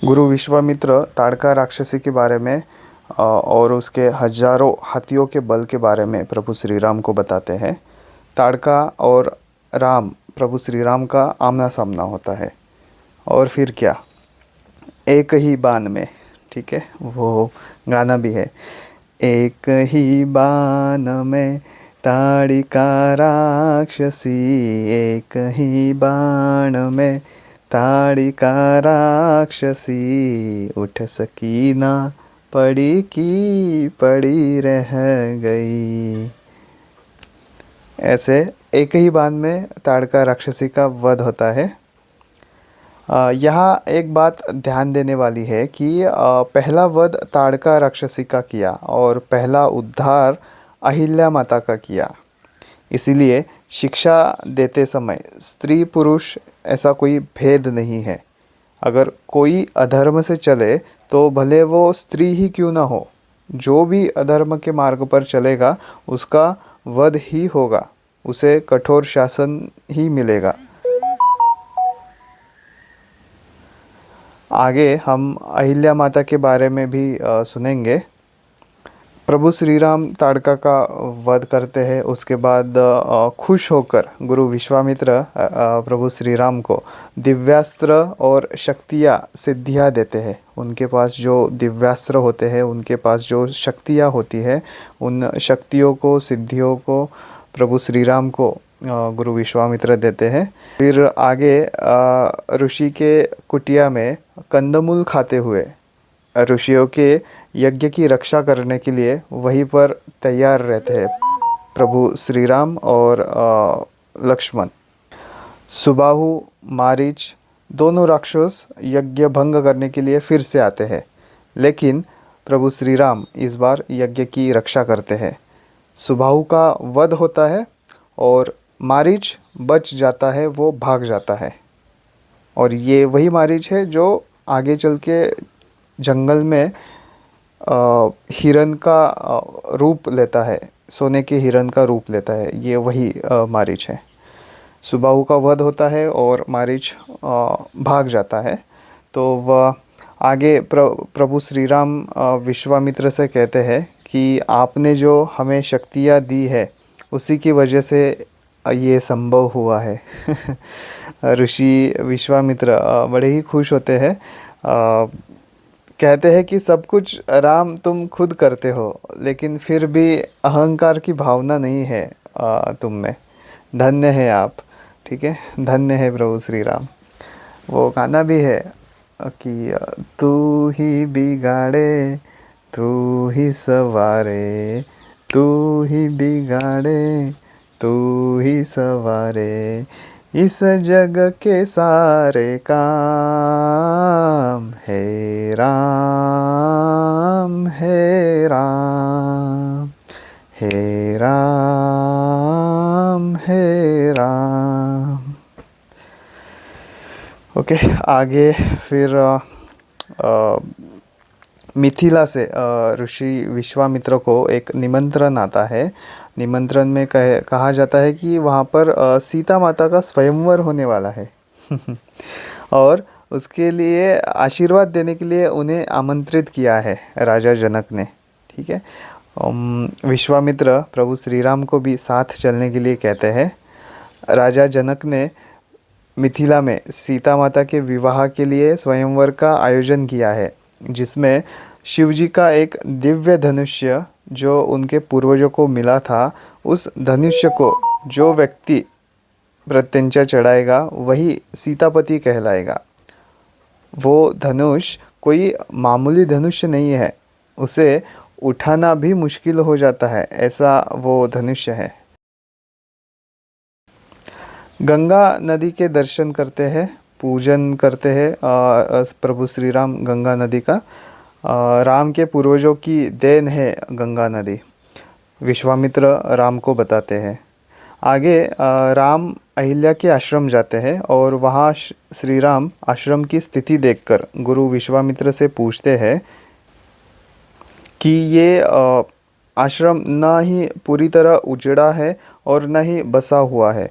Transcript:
गुरु विश्वामित्र ताड़का राक्षसी के बारे में और उसके हजारों हाथियों के बल के बारे में प्रभु श्री राम को बताते हैं। ताड़का और राम प्रभु श्री राम का आमना सामना होता है। और फिर क्या, एक ही बाण में, ठीक है, वो गाना भी है। एक ही बाण में ताड़िका राक्षसी, एक ही बाण में ताड़िका राक्षसी, उठ सकी ना पड़ी की पड़ी रह गई। ऐसे एक ही बाण में ताड़का राक्षसी का वध होता है। यहाँ एक बात ध्यान देने वाली है कि पहला वध ताड़का राक्षसी का किया और पहला उद्धार अहिल्या माता का किया। इसीलिए शिक्षा देते समय स्त्री पुरुष ऐसा कोई भेद नहीं है। अगर कोई अधर्म से चले तो भले वो स्त्री ही क्यों ना हो, जो भी अधर्म के मार्ग पर चलेगा उसका वध ही होगा, उसे कठोर शासन ही मिलेगा। आगे हम अहिल्या माता के बारे में भी सुनेंगे। प्रभु श्री राम ताड़का का वध करते हैं। उसके बाद खुश होकर गुरु विश्वामित्र प्रभु श्री राम को दिव्यास्त्र और शक्तियाँ सिद्धियाँ देते हैं। उनके पास जो दिव्यास्त्र होते हैं, उनके पास जो शक्तियाँ होती है, उन शक्तियों को, सिद्धियों को प्रभु श्री राम को गुरु विश्वामित्र देते हैं। फिर आगे ऋषि के कुटिया में कंदमूल खाते हुए ऋषियों के यज्ञ की रक्षा करने के लिए वहीं पर तैयार रहते हैं प्रभु श्री राम और लक्ष्मण। सुबाहु, मारीच दोनों राक्षस यज्ञ भंग करने के लिए फिर से आते हैं, लेकिन प्रभु श्री राम इस बार यज्ञ की रक्षा करते हैं। सुबाहु का वध होता है और मारीच बच जाता है, वो भाग जाता है। और ये वही मारीच है जो आगे चल के जंगल में हिरन का रूप लेता है, सोने के हिरन का रूप लेता है। ये वही मारीच है। सुबाहु का वध होता है और मारीच भाग जाता है। तो वह आगे प्रभु श्री राम विश्वामित्र से कहते हैं कि आपने जो हमें शक्तियाँ दी है उसी की वजह से ये संभव हुआ है। ऋषि विश्वामित्र बड़े ही खुश होते हैं। कहते हैं कि सब कुछ राम तुम खुद करते हो, लेकिन फिर भी अहंकार की भावना नहीं है तुम में। धन्य है आप, ठीक है, धन्य है प्रभु श्री राम। वो गाना भी है कि तू ही बिगाड़े तू ही सवारे, तू ही बिगाड़े तू ही सवारे, इस जग के सारे काम, हे राम हे राम, हे राम हे राम। ओके, आगे फिर मिथिला से ऋषि विश्वामित्र को एक निमंत्रण आता है। निमंत्रण में कहा जाता है कि वहाँ पर सीता माता का स्वयंवर होने वाला है। और उसके लिए आशीर्वाद देने के लिए उन्हें आमंत्रित किया है राजा जनक ने, ठीक है। विश्वामित्र प्रभु श्री राम को भी साथ चलने के लिए कहते हैं। राजा जनक ने मिथिला में सीता माता के विवाह के लिए स्वयंवर का आयोजन किया है, जिसमें शिवजी का एक दिव्य धनुष्य जो उनके पूर्वजों को मिला था, उस धनुष्य को जो व्यक्ति प्रत्यंचा चढ़ाएगा वही सीतापति कहलाएगा। वो धनुष कोई मामूली धनुष्य नहीं है, उसे उठाना भी मुश्किल हो जाता है, ऐसा वो धनुष्य है। गंगा नदी के दर्शन करते हैं, पूजन करते हैं प्रभु श्री राम गंगा नदी का। राम के पूर्वजों की देन है गंगा नदी, विश्वामित्र राम को बताते हैं। आगे राम अहिल्या के आश्रम जाते हैं और वहाँ श्री राम आश्रम की स्थिति देखकर गुरु विश्वामित्र से पूछते हैं कि ये आश्रम ना ही पूरी तरह उजड़ा है और न ही बसा हुआ है,